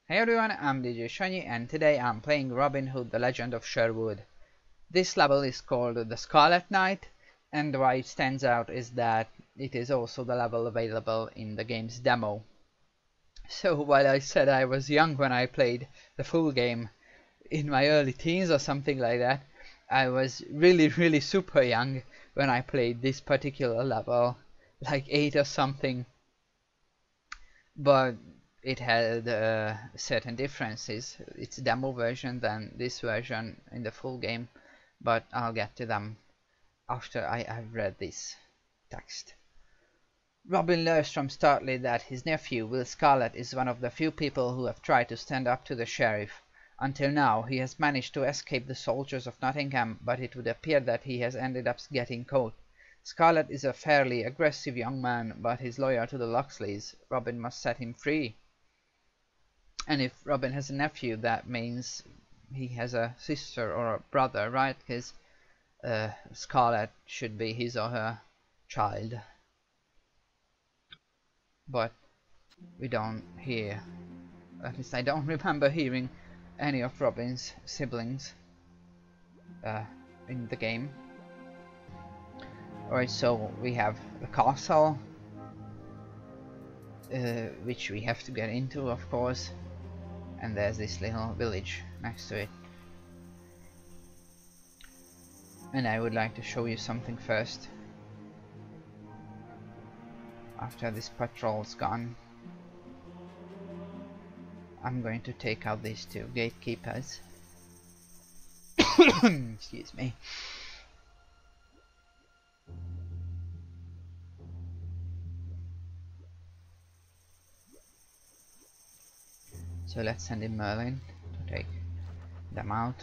Hey everyone, I'm DJ Shiny and today I'm playing Robin Hood the Legend of Sherwood. This level is called the Scarlet Knight, and why it stands out is that it is also the level available in the game's demo. So while I said I was young when I played the full game in my early teens or something like that, I was really super young when I played this particular level, like 8 or something. But it had certain differences. It's a demo version than this version in the full game, but I'll get to them after I've read this text. Robin learns from Scarlet that his nephew, Will Scarlet, is one of the few people who have tried to stand up to the sheriff. Until now, he has managed to escape the soldiers of Nottingham, but it would appear that he has ended up getting caught. Scarlet is a fairly aggressive young man, but he's loyal to the Loxleys. Robin must set him free. And if Robin has a nephew, that means he has a sister or a brother, right? Because Scarlet should be his or her child. But we don't hear, at least I don't remember hearing any of Robin's siblings in the game. Alright, so we have the castle, which we have to get into, of course. And there's this little village next to it. And I would like to show you something first. After this patrol's gone, I'm going to take out these two gatekeepers. Excuse me. So let's send in Merlin to take them out.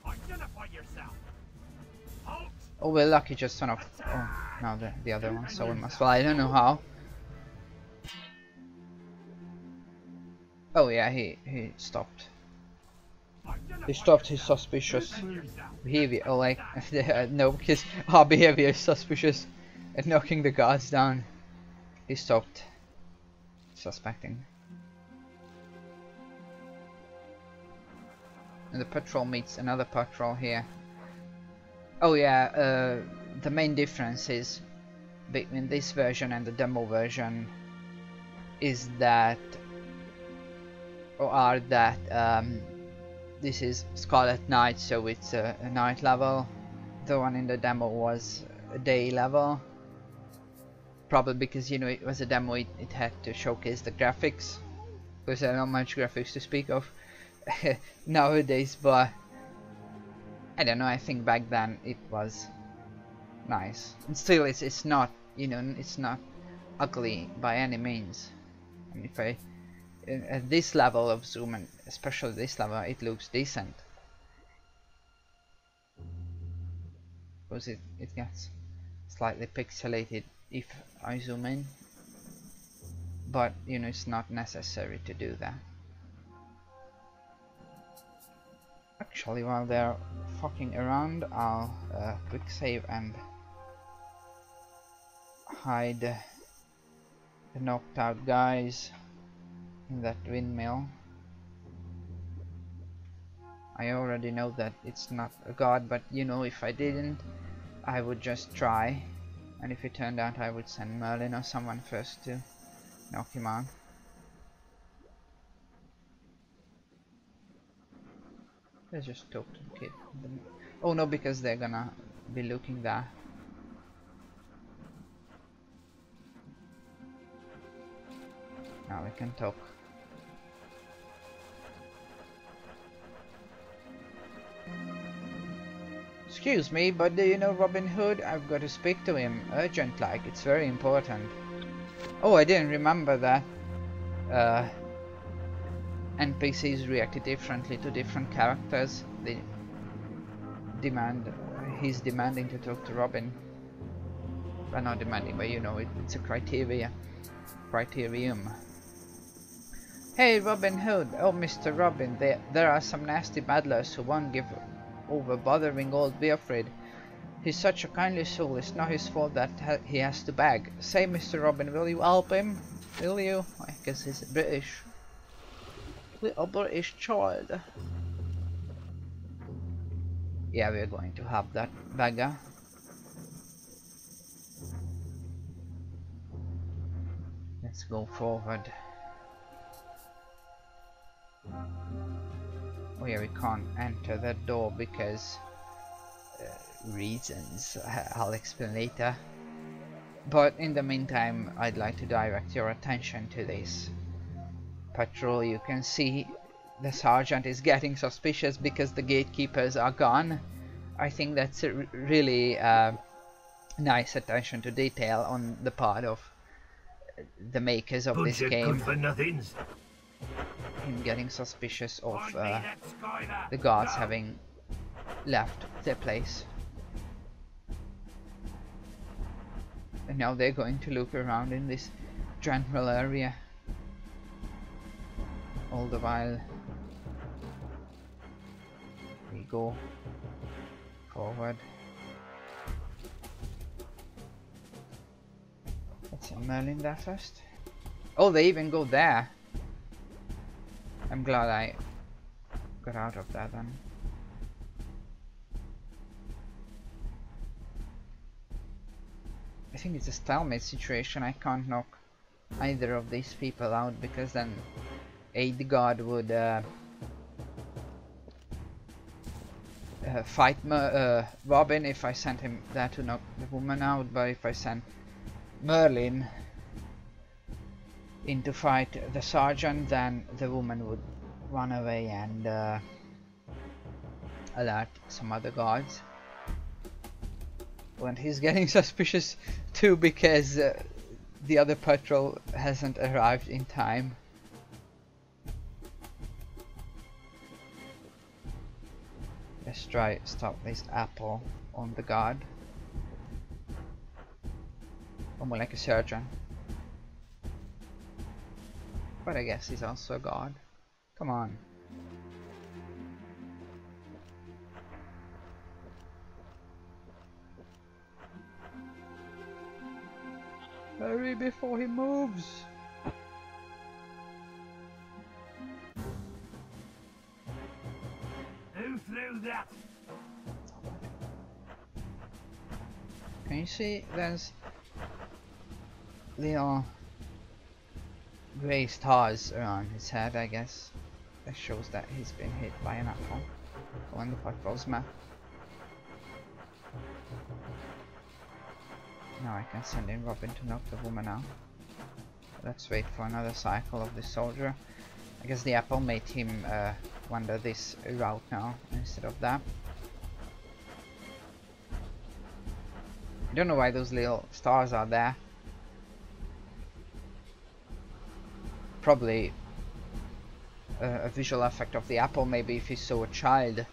Identify yourself. Halt. Oh, we're lucky just one of... Oh, no, the other one, so we must... Well, I don't know how. Oh yeah, he stopped. He stopped his suspicious behavior. Oh, like, no, because our behavior is suspicious at knocking the guards down. He stopped suspecting. And the patrol meets another patrol here. Oh yeah, the main difference is between this version and the demo version is that, this is Scarlet Knight, so it's a night level. The one in the demo was a day level. Probably because, you know, it was a demo, it had to showcase the graphics, because there are not much graphics to speak of nowadays, but I don't know, I think back then it was nice. And still it's not, you know, it's not ugly by any means. And if at this level of zoom, and especially this level, it looks decent. Because it gets slightly pixelated if I zoom in, but you know, it's not necessary to do that. Actually, while they're fucking around, I'll quick save and hide the knocked out guys in that windmill. I already know that it's not a god, but you know, if I didn't, I would just try. And if it turned out, I would send Merlin or someone first to knock him out. Let's just talk to the kid. Oh no, because they're gonna be looking there. Now we can talk. Excuse me, but do you know Robin Hood? I've got to speak to him, urgent like, it's very important. Oh, I didn't remember that. NPCs reacted differently to different characters. They he's demanding to talk to Robin. Well, not demanding, but you know, it's a criterium. Hey Robin Hood, oh Mr. Robin, there are some nasty meddlers who won't give over bothering old Wilfred. He's such a kindly soul, it's not his fault that he has to beg. Say, Mr. Robin, will you help him? Will you? I guess he's British. Little British child. Yeah, we're going to have that beggar. Let's go forward. Oh yeah, we can't enter that door because reasons I'll explain later. But in the meantime, I'd like to direct your attention to this patrol. You can see the sergeant is getting suspicious because the gatekeepers are gone. I think that's a really nice attention to detail on the part of the makers of this game. Good for nothings. Him getting suspicious of the guards having left their place. And now they're going to look around in this general area. All the while we go forward. Let's send Merlin there first. Oh, they even go there. I'm glad I got out of that then. I think it's a stalemate situation. I can't knock either of these people out because then the guard would fight Robin if I sent him there to knock the woman out, but if I sent Merlin in to fight the sergeant, then the woman would run away and alert some other guards. And he's getting suspicious too because the other patrol hasn't arrived in time. Let's try stop this apple on the guard. Or more like a surgeon. But I guess he's also a guard. Come on. Hurry before he moves! Who threw that? Can you see there's little grey stars around his head, I guess. That shows that he's been hit by an apple on the patrol's map. Now I can send in Robin to knock the woman out. Let's wait for another cycle of this soldier. I guess the apple made him wander this route now instead of that. I don't know why those little stars are there. Probably a visual effect of the apple. Maybe if he saw a child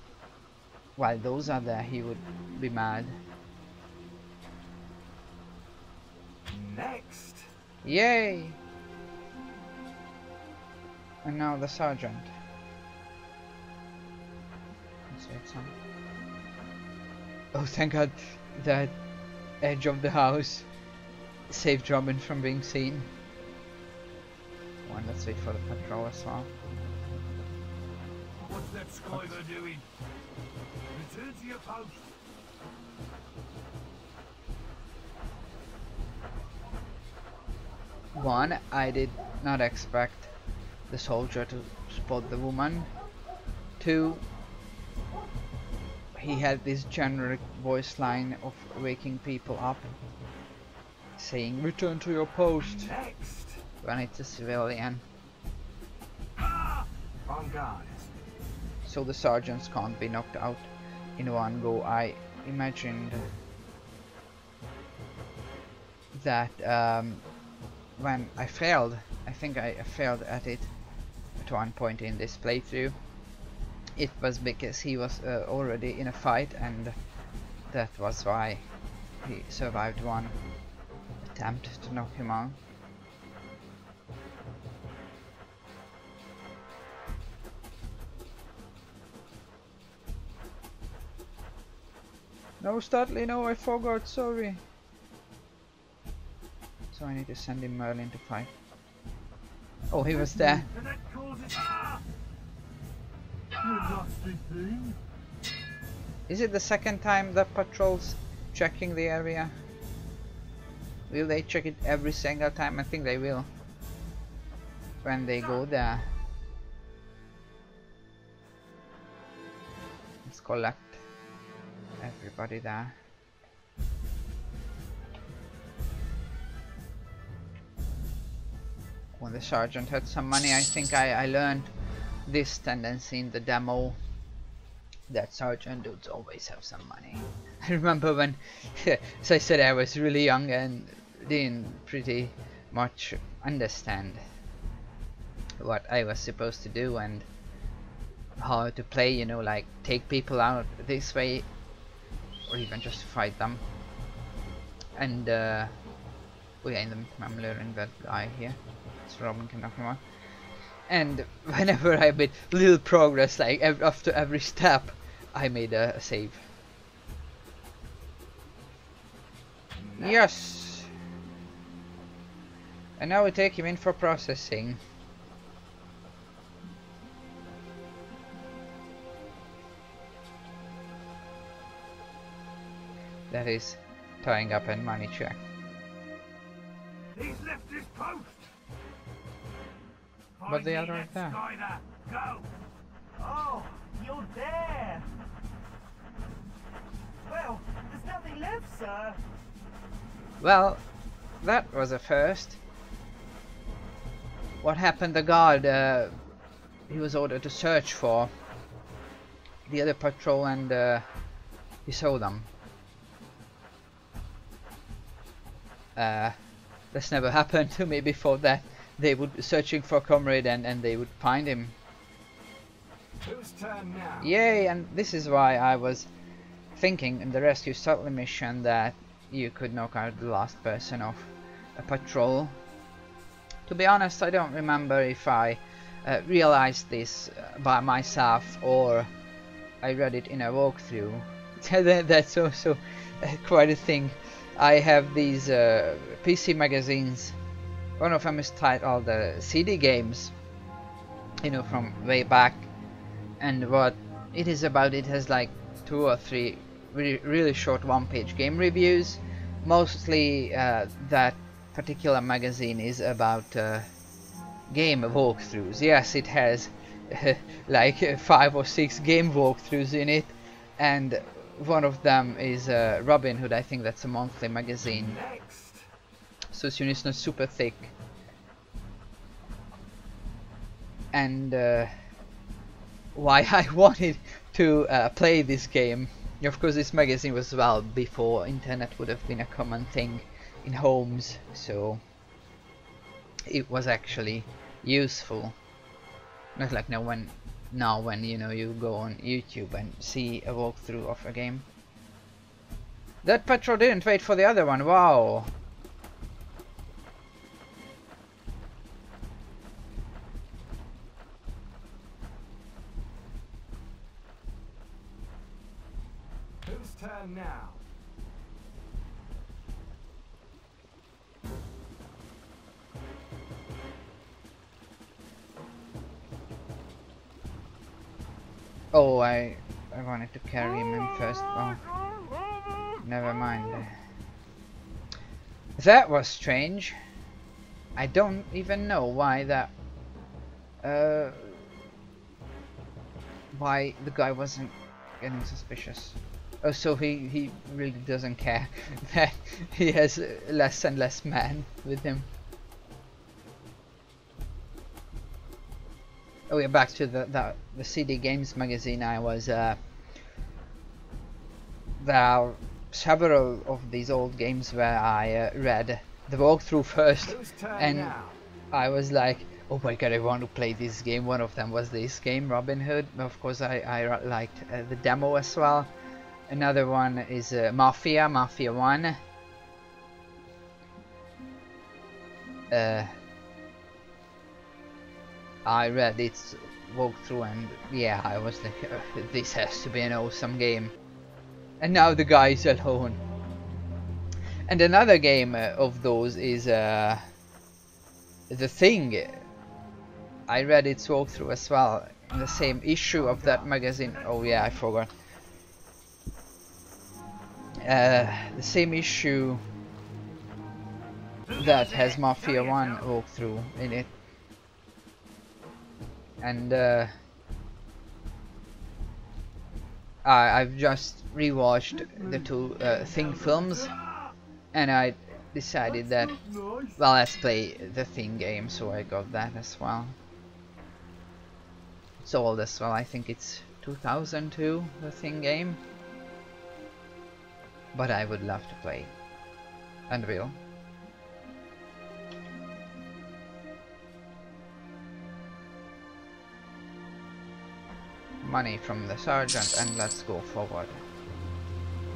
while those are there, he would be mad. Next. Yay! And now the sergeant. Let's wait some. Oh, thank God that edge of the house saved Robin from being seen. Come on, let's wait for the patrol as well. What's that Skyler doing? Return to your post. One, I did not expect the soldier to spot the woman. Two, he had this generic voice line of waking people up, saying return to your post Next. when it's a civilian. On guard. So the sergeants can't be knocked out in one go. I imagined that when I failed, I think I failed at it at one point in this playthrough, it was because he was already in a fight, and that was why he survived one attempt to knock him out. No, Studley, no, I forgot, sorry. So I need to send in Merlin to fight Oh, he was there. And that causes. Ah! You nasty thing. Is it the second time the patrol's checking the area? Will they check it every single time? I think they will. When they go there. Let's collect everybody there. When the sergeant had some money, I think I learned this tendency in the demo. That sergeant dudes always have some money. I remember when, as I said, I was really young and didn't pretty much understand what I was supposed to do and how to play, you know, like take people out this way or even just fight them. And oh yeah, I'm learning that guy here. It's Robin can knock him out. And whenever I made little progress, like after every step, I made a save. Nice. Yes! And now we take him in for processing. That is tying up and money check. He's left his post. But the other is there. Go. Oh, you're there. Well, there's nothing left, sir. Well, that was a first. What happened? The guard, he was ordered to search for the other patrol and he saw them. That's never happened to me before that. They would be searching for Comrade and they would find him. Whose turn now? Yay, and this is why I was thinking in the rescue subtly mission that you could knock out the last person of a patrol. To be honest, I don't remember if I realized this by myself or I read it in a walkthrough. That's also quite a thing. I have these PC magazines. One of them is titled CD Games, you know, from way back, and what it is about, it has like 2 or 3 really short one-page game reviews. Mostly that particular magazine is about game walkthroughs. Yes, it has like 5 or 6 game walkthroughs in it, and one of them is Robin Hood. I think that's a monthly magazine. Next. So soon it's not super thick. And why I wanted to play this game. Of course, this magazine was well before internet would have been a common thing in homes, so it was actually useful. Not like now when you know you go on YouTube and see a walkthrough of a game. That patrol didn't wait for the other one. Wow. Whose turn now? Oh, I wanted to carry him in first. Oh, never mind. That was strange. I don't even know why that. Why the guy wasn't getting suspicious. Oh, so he really doesn't care that he has less and less men with him. Oh yeah, back to the CD Games magazine. I was there are several of these old games where I read the walkthrough first, Whose turn and now? I was like, oh my god, I want to play this game. One of them was this game, Robin Hood. Of course, I liked the demo as well. Another one is Mafia 1. I read its walkthrough and yeah, I was like, this has to be an awesome game. And now the guy is alone. And another game of those is The Thing. I read its walkthrough as well in the same issue of that magazine. Oh yeah, I forgot. The same issue that has Mafia 1 walkthrough in it. And I've just rewatched the two Thing films, and I decided that, well, let's play the Thing game, so I got that as well. It's old as well, I think it's 2002, the Thing game. But I would love to play Unreal. Money from the sergeant, and let's go forward.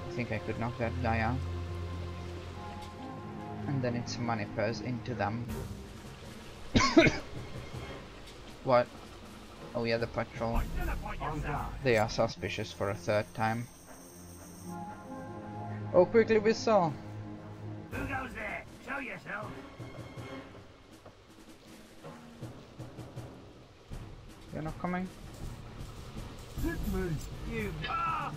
I think I could knock that guy out. And then it's money purse into them. What? Oh yeah, the patrol. They are suspicious for a third time. Oh, quickly whistle! Who goes there? Show yourself. You're not coming? Hit me. You. I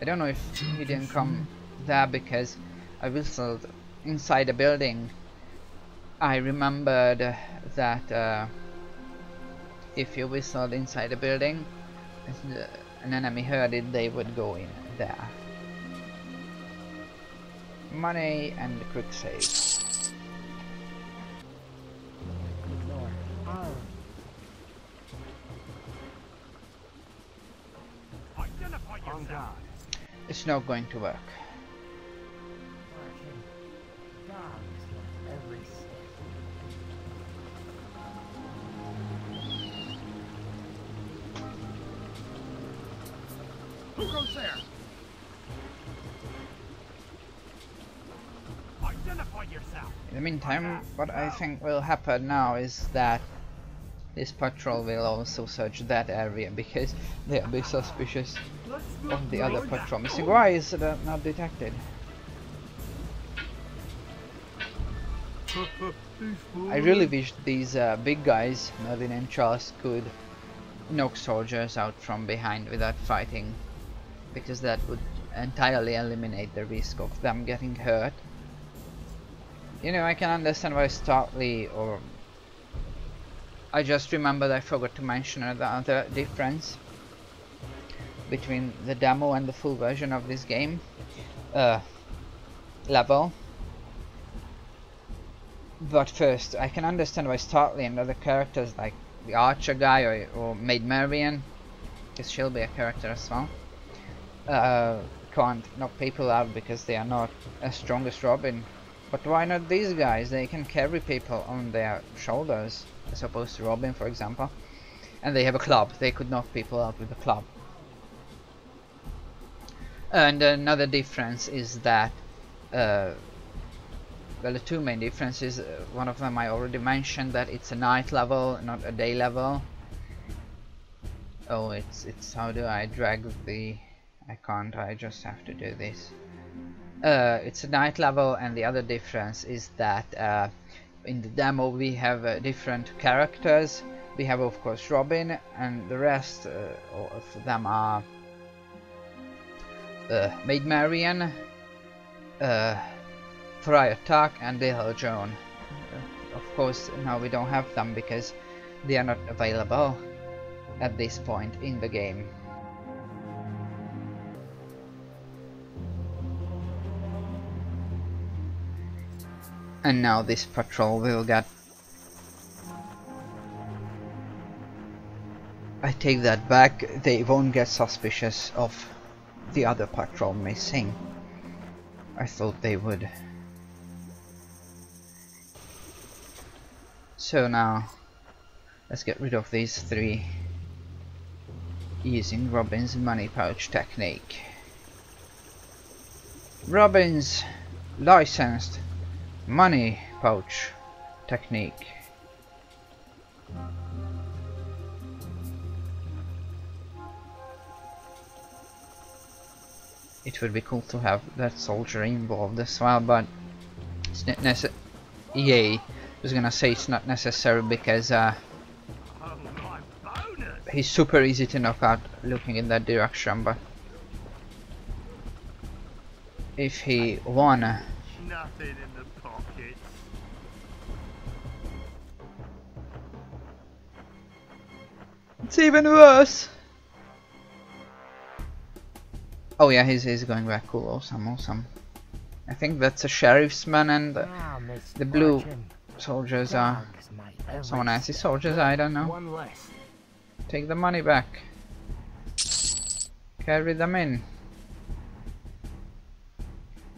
don't know if he didn't come there because I whistled inside a building. I remembered that if you whistled inside a building and an enemy heard it, they would go in there. Money and quick save. It's not going to work. Who goes there? Identify yourself. In the meantime, what I think will happen now is that this patrol will also search that area because they'll be suspicious of the other patrol missing. Why is that not detected? I really wish these big guys, Melvin and Charles, could knock soldiers out from behind without fighting, because that would entirely eliminate the risk of them getting hurt. You know, I can understand why Startley, or I just remembered I forgot to mention another difference between the demo and the full version of this game. Level. But first, I can understand why Startley and other characters like the Archer guy or Maid Marian, because she'll be a character as well, can't knock people out because they are not as strong as Robin. But why not these guys? They can carry people on their shoulders, as opposed to Robin, for example. And they have a club. They could knock people out with a club. And another difference is that, well, the two main differences. One of them I already mentioned, that it's a night level, not a day level. Oh, it's how do I drag the? I can't. I just have to do this. It's a night level, and the other difference is that in the demo we have different characters. We have, of course, Robin, and the rest of them are Maid Marian, Friar Tuck, and Little Joan. Of course, now we don't have them because they are not available at this point in the game. And now this patrol will get... I take that back, they won't get suspicious of the other patrol missing. I thought they would. So now, let's get rid of these three using Robin's money pouch technique. Robin's licensed money pouch technique. It would be cool to have that soldier involved as well, but it's not necessary. Yay, was gonna say it's not necessary because Oh, my bonus! he's super easy to knock out looking in that direction, but if he won, Nothing in the pockets. it's even worse. Oh yeah, he's going back. Cool, awesome. I think that's a sheriff's man, and the blue soldiers are someone else's soldiers, I don't know. One less. Take the money back. Carry them in.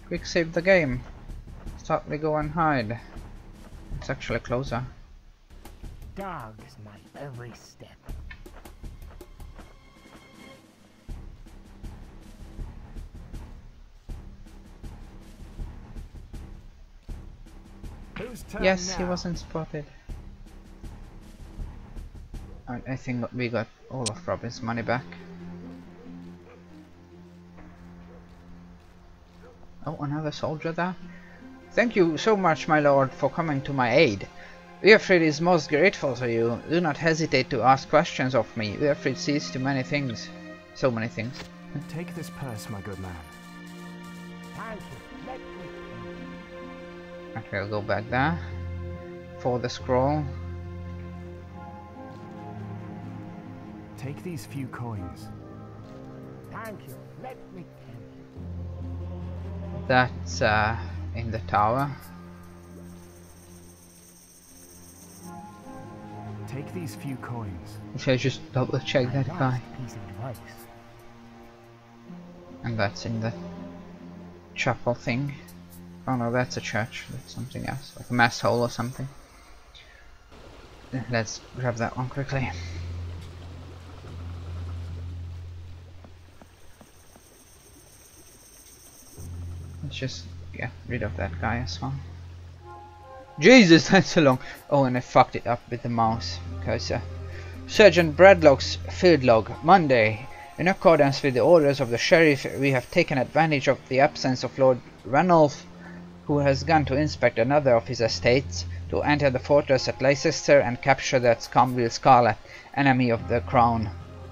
Quick save the game. Stop, we go and hide. It's actually closer. Dogs my every step. Whose turn Yes, now? he wasn't spotted. I think we got all of Robin's money back. Oh, another soldier there. Thank you so much, my lord, for coming to my aid. Wilfrid is most grateful to you. Do not hesitate to ask questions of me. Wilfrid sees to many things. So many things. Take this purse, my good man. Thank you. Let me Okay, I'll go back there. For the scroll. Take these few coins. thank you. Let me tell you. That's in the tower. Take these few coins. Should I just double check that My guy? last piece of advice. And that's in the chapel thing. Oh no, that's a church. That's something else, like a mass hall or something. Let's grab that one quickly. Let's just get rid of that guy as well. Jesus, that's so long. Oh, and I fucked it up with the mouse because Sergeant Bradlock's field log, Monday. In accordance with the orders of the sheriff, we have taken advantage of the absence of Lord Ranulph, who has gone to inspect another of his estates, to enter the fortress at Leicester and capture that scoundrel Scarlet, enemy of the crown,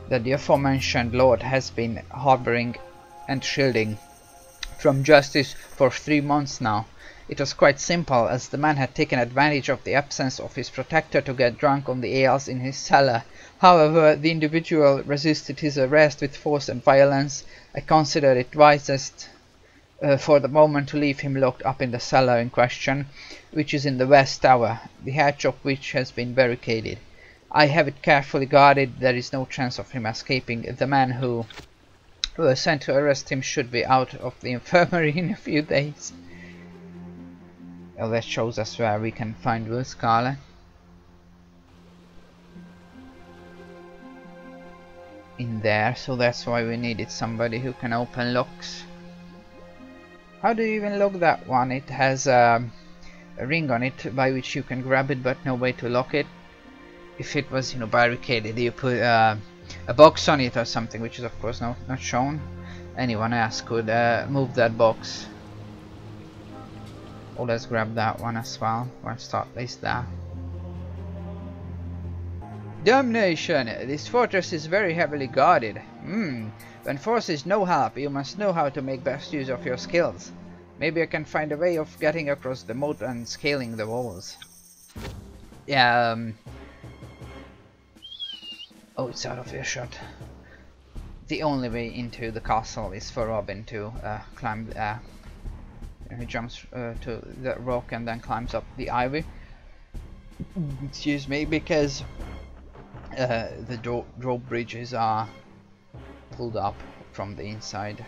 that the aforementioned lord has been harboring and shielding from justice for 3 months now. It was quite simple, as the man had taken advantage of the absence of his protector to get drunk on the ales in his cellar. However, the individual resisted his arrest with force and violence. I consider it wisest for the moment to leave him locked up in the cellar in question, which is in the west tower, the hatch of which has been barricaded. I have it carefully guarded. There is no chance of him escaping. The man who was sent to arrest him should be out of the infirmary in a few days. Well, that shows us where we can find Will Scarlet. In there, so that's why we needed somebody who can open locks. How do you even lock that one? It has a ring on it by which you can grab it, but no way to lock it. If it was, you know, barricaded, you put a box on it or something, which is of course not shown. Anyone else could move that box. Oh, let's grab that one as well. We'll start this there. Damnation! This fortress is very heavily guarded. When force is no help, you must know how to make best use of your skills. Maybe I can find a way of getting across the moat and scaling the walls. Yeah, oh, it's out of earshot. The only way into the castle is for Robin to climb he jumps to the rock and then climbs up the ivy. Excuse me, because the drawbridges are pulled up from the inside.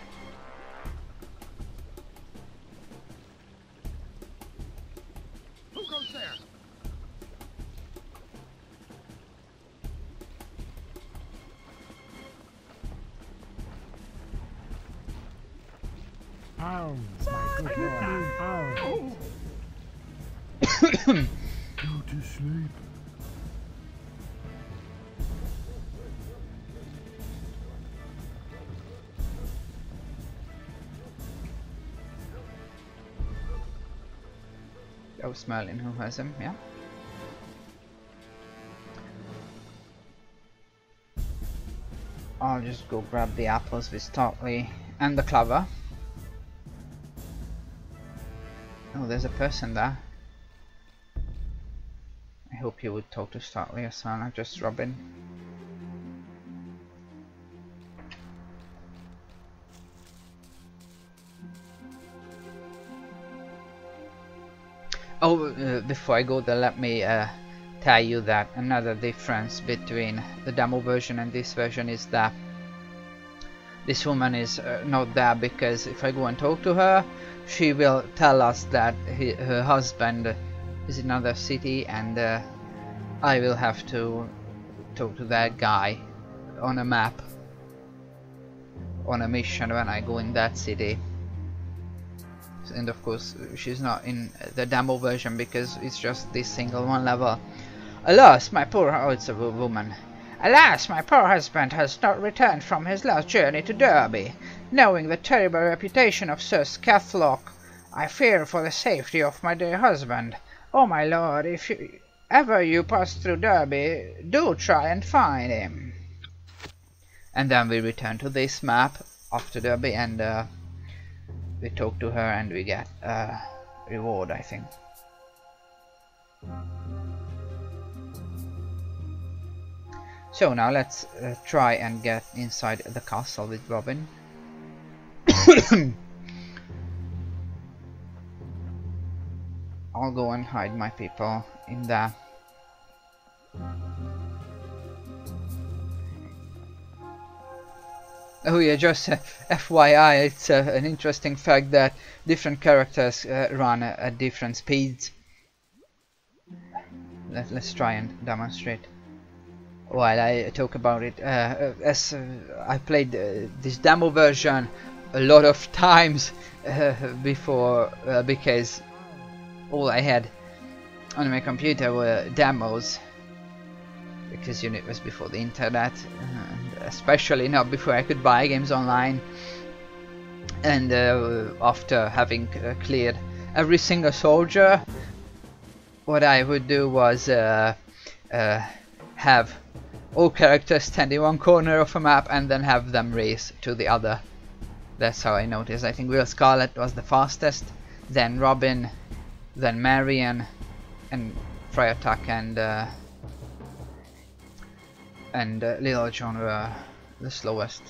Who goes there? Hounds, my good lord. Hounds. Go to sleep. Oh, Merlin who has him, yeah. I'll just go grab the apples with Startley and the clover. Oh, there's a person there. I hope you would talk to Startley as well, not just Robin. Oh, before I go there, let me tell you that another difference between the demo version and this version is that this woman is not there, because if I go and talk to her, she will tell us that her husband is in another city, and I will have to talk to that guy on a map, on a mission when I go in that city. And of course she's not in the demo version because it's just this single one level. Alas, my poor woman. Alas, my poor husband has not returned from his last journey to Derby. Knowing the terrible reputation of Sir Scarlet, I fear for the safety of my dear husband. Oh my lord, if ever you pass through Derby, do try and find him. And then we return to this map after Derby, and we talk to her and we get a reward, I think. So now let's try and get inside the castle with Robin. I'll go and hide my people in there. Oh yeah, just FYI, it's an interesting fact that different characters run at different speeds. Let's try and demonstrate while I talk about it. As I played this demo version a lot of times before, because all I had on my computer were demos, because it was before the internet, and especially not before I could buy games online. And after having cleared every single soldier, what I would do was have all characters stand in one corner of a map and then have them race to the other. That's how I noticed. I think Scarlet was the fastest, then Robin, then Marion, and Freyatak and Little John were the slowest.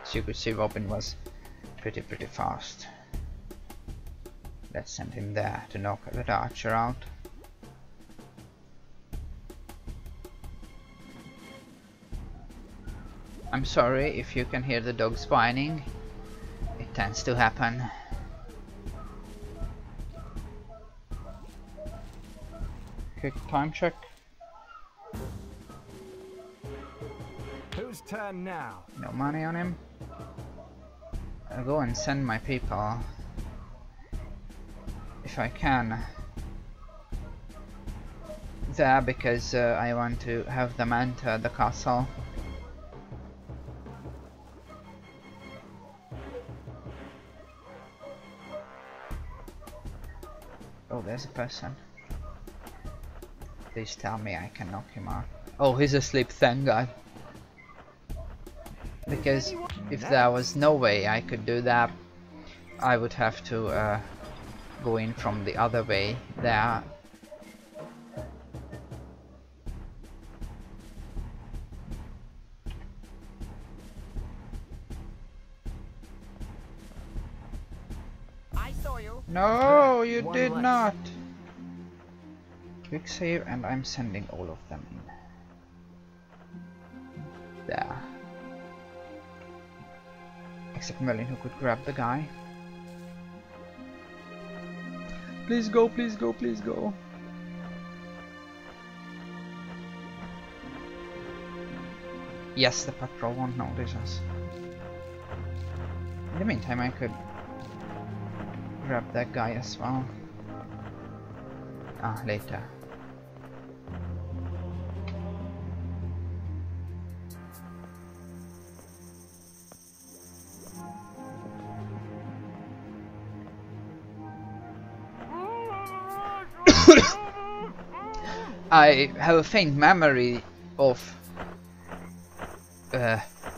So you could see Robin was pretty fast. Let's send him there to knock the archer out. I'm sorry if you can hear the dogs whining. It tends to happen. Quick time check. Whose turn now? No money on him. I'll go and send my people, if I can, there, because I want to have them enter the castle. Oh, there's a person. Please tell me I can knock him out. Oh, he's asleep, thank God. Because if there was no way I could do that, I would have to go in from the other way there. I saw you. No, you One did less. not. Quick save, and I'm sending all of them in. There. Except Merlin, who could grab the guy. Please go, please go, please go. Yes, the patrol won't notice us. In the meantime, I could grab that guy as well. Ah, later. I have a faint memory of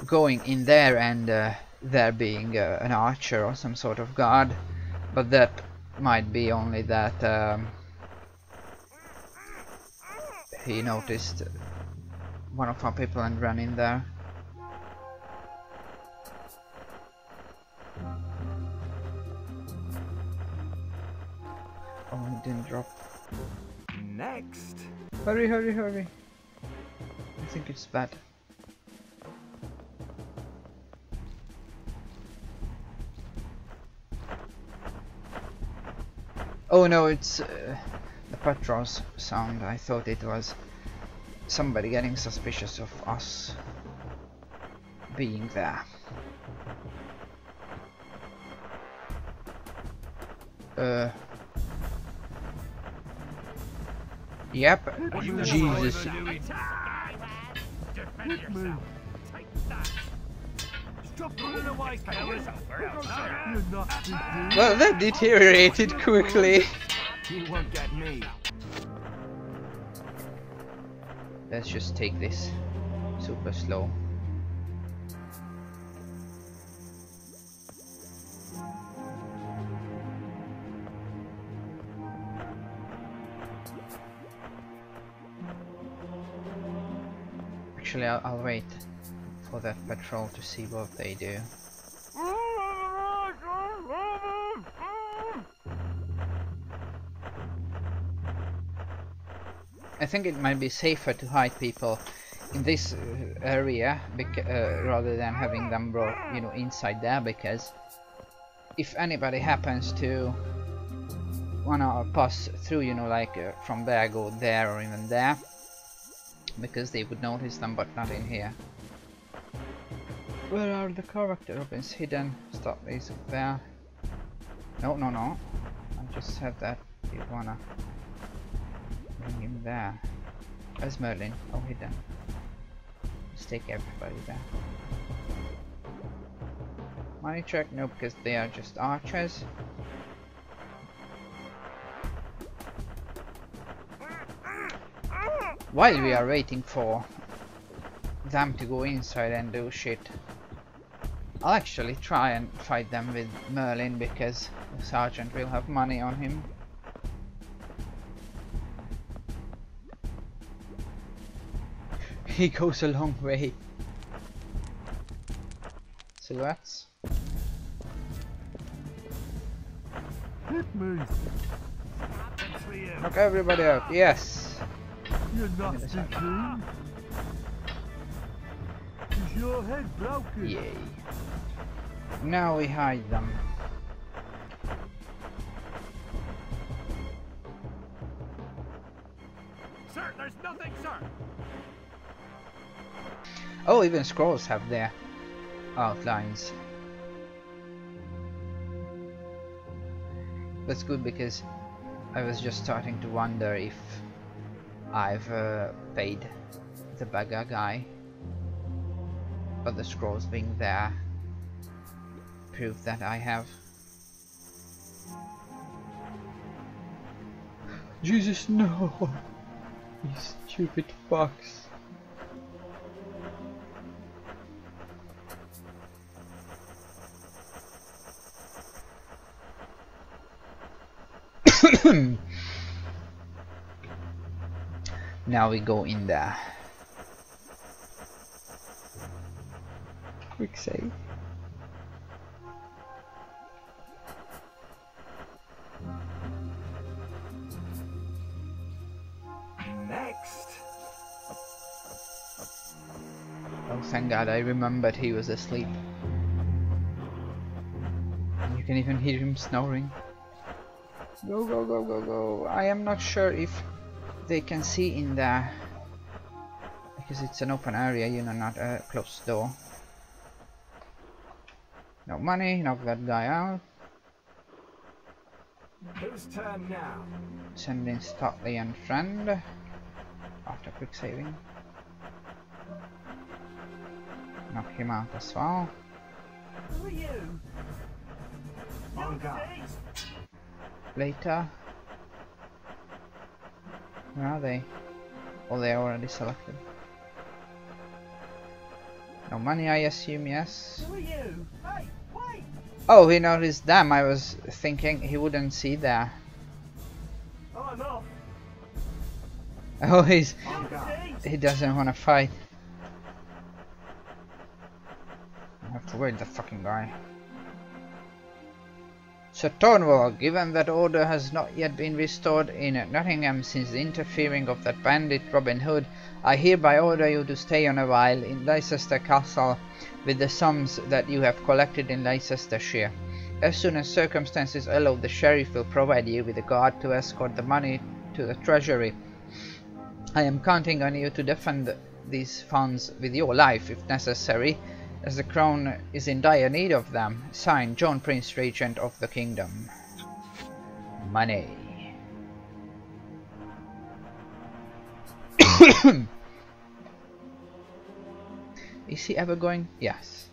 going in there and there being an archer or some sort of guard, but that might be only that he noticed one of our people and ran in there. Oh, he didn't drop. Next. Hurry, hurry, hurry. I think it's bad. Oh no, it's the patrol's sound. I thought it was somebody getting suspicious of us being there. Yep. Jesus. Defend yourself. Take that. Stop running away, cowards. You nasty thing. Well, that deteriorated quickly. You won't get me. Let's just take this super slow. Actually, I'll wait for that patrol to see what they do. I think it might be safer to hide people in this area rather than having them brought, you know, inside there, because if anybody happens to wanna pass through, you know, like from there go there or even there, because they would notice them, but not in here. Where are the character opens hidden? Stop these up there. No, no, no. I just said that you wanna bring him there. Where's Merlin? Oh, hidden. Let's take everybody there. Money check? No, because they are just archers. While we are waiting for them to go inside and do shit, I'll actually try and fight them with Merlin, because the sergeant will have money on him. He goes a long way. Silhouettes. Hit me. Knock everybody out. Yes. You nasty thing. Is your head broken? Yay. Now we hide them. Sir, there's nothing, sir. Oh, even scrolls have their outlines. That's good, because I was just starting to wonder if I've paid the beggar guy, but the scrolls being there prove that I have. Jesus, no! You stupid fox. Now we go in there. Quick save. Next. Oh, thank God, I remembered he was asleep. You can even hear him snoring. Go, go, go, go, go. I am not sure if they can see in there, because it's an open area, you know, not a closed door. No money, knock that guy out. Whose turn now? Send in Stotley and friend after quick saving. Knock him out as well. Who are you? On guard. Later. Where are they? Oh, they are already selected. No money, I assume, yes. Who are you? Hey, wait! Oh, he noticed them. I was thinking he wouldn't see there. Oh, no. Oh, See? he doesn't want to fight. I have to wait the fucking guy. Sir Cornwall, given that order has not yet been restored in Nottingham since the interfering of that bandit Robin Hood, I hereby order you to stay on a while in Leicester Castle with the sums that you have collected in Leicestershire. As soon as circumstances allow, the sheriff will provide you with a guard to escort the money to the treasury. I am counting on you to defend these funds with your life if necessary, as the crown is in dire need of them. Signed, John Prince, Regent of the Kingdom. Money. Is he ever going? Yes.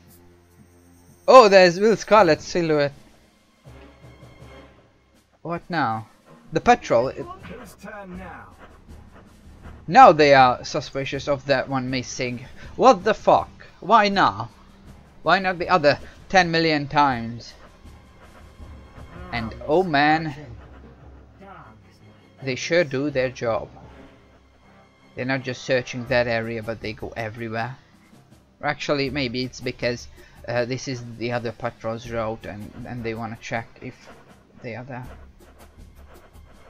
Oh, there's Will Scarlet's silhouette. What now? The patrol. Whose turn now? Now they are suspicious of that one missing. What the fuck? Why now? Why not the other 10 million times? And oh man, they sure do their job. They're not just searching that area, but they go everywhere. Or actually, maybe it's because this is the other patrol's route, and they want to check if they are there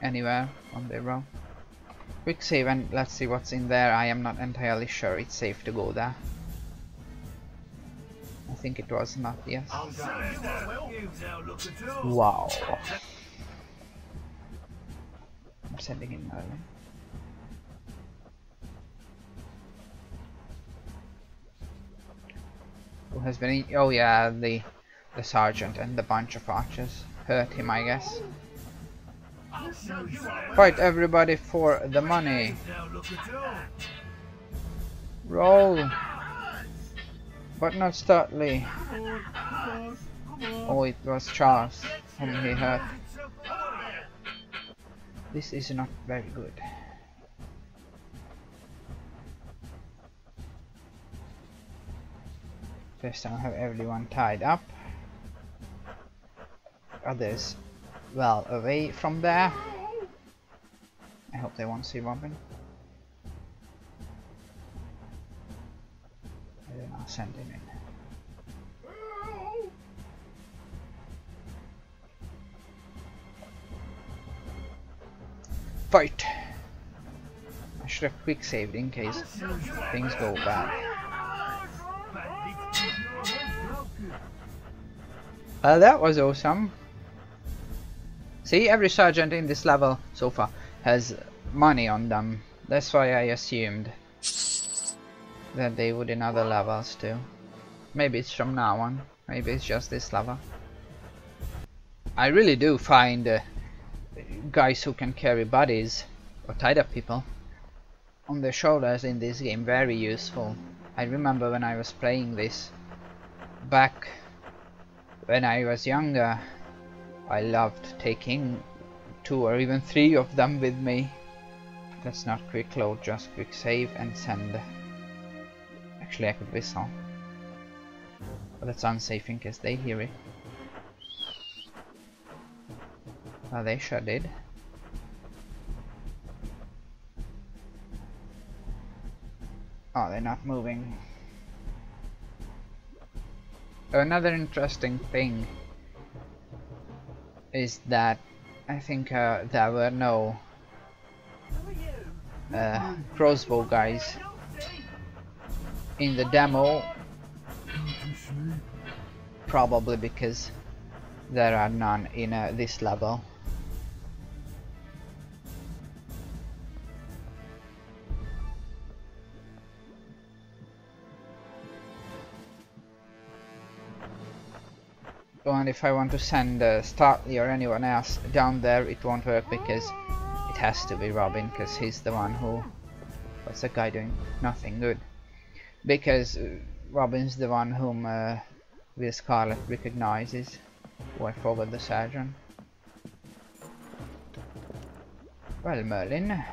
anywhere on their route. Quick save and let's see what's in there. I am not entirely sure it's safe to go there. I think it was not, yes. Wow. I'm sending in early. Who has been in? Oh yeah, the sergeant and the bunch of archers hurt him, I guess. Fight everybody for the money. Roll. But not Stutley. Oh, it was Charles whom he hurt. This is not very good. First time I have everyone tied up. Others well away from there. I hope they won't see Robin. And then I'll send him in. Fight! I should have quick saved in case things go bad. Well, that was awesome. See, every sergeant in this level so far has money on them. That's why I assumed that they would in other levels too. Maybe it's from now on. Maybe it's just this level. I really do find guys who can carry bodies or tied up people on their shoulders in this game very useful. I remember when I was playing this back when I was younger, I loved taking 2 or even 3 of them with me. That's not quick load, just quick save and send. Actually I could whistle, but that's unsafe in case they hear it. Well, they sure did. Oh, they're not moving. Another interesting thing is that I think there were no crossbow guys in the demo, probably because there are none in this level. And if I want to send Startley or anyone else down there, it won't work because it has to be Robin, because he's the one who... What's the guy doing? Nothing good. Because Robin's the one whom Will Scarlet recognizes. Oh, I forgot the sergeant. Well, Merlin.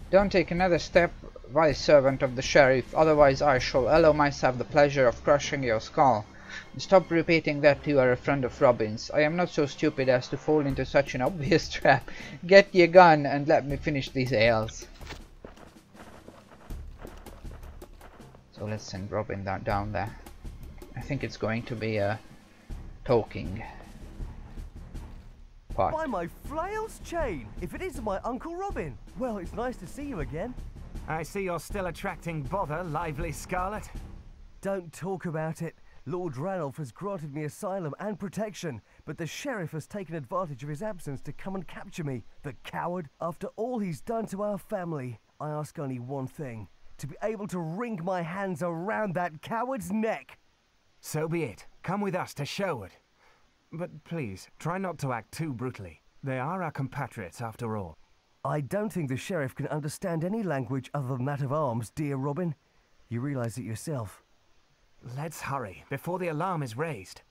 Don't take another step, wise servant of the sheriff, otherwise I shall allow myself the pleasure of crushing your skull. Stop repeating that you are a friend of Robin's. I am not so stupid as to fall into such an obvious trap. Get your gun and let me finish these ales. So let's send Robin down there. I think it's going to be a talking part. By my flail's chain! If it isn't my Uncle Robin! Well, it's nice to see you again. I see you're still attracting bother, lively Scarlet. Don't talk about it. Lord Ranulph has granted me asylum and protection, but the sheriff has taken advantage of his absence to come and capture me. The coward! After all he's done to our family, I ask only one thing. To be able to wring my hands around that coward's neck! So be it. Come with us to Sherwood. But please, try not to act too brutally. They are our compatriots after all. I don't think the sheriff can understand any language other than that of arms, dear Robin. You realize it yourself. Let's hurry, before the alarm is raised.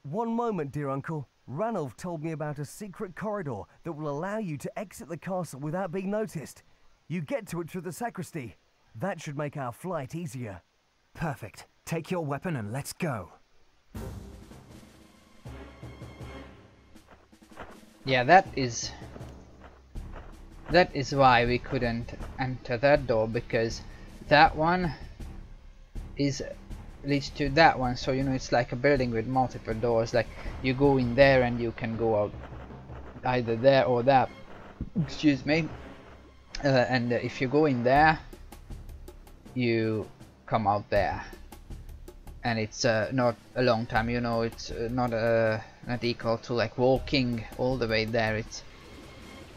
One moment, dear uncle. Ranulph told me about a secret corridor that will allow you to exit the castle without being noticed. You get to it through the sacristy. That should make our flight easier. Perfect. Take your weapon and let's go. Yeah, that is why we couldn't enter that door, because that one leads to that one. So you know, it's like a building with multiple doors. Like you go in there and you can go out either there or that. Excuse me. And if you go in there, you come out there, and it's not a long time. You know, it's not equal to like walking all the way there. It's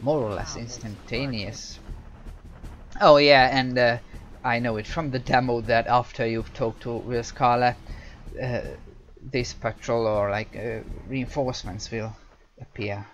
more or less instantaneous. Oh yeah, and I know it from the demo that after you've talked to Will Scarlet, this patrol or like reinforcements will appear.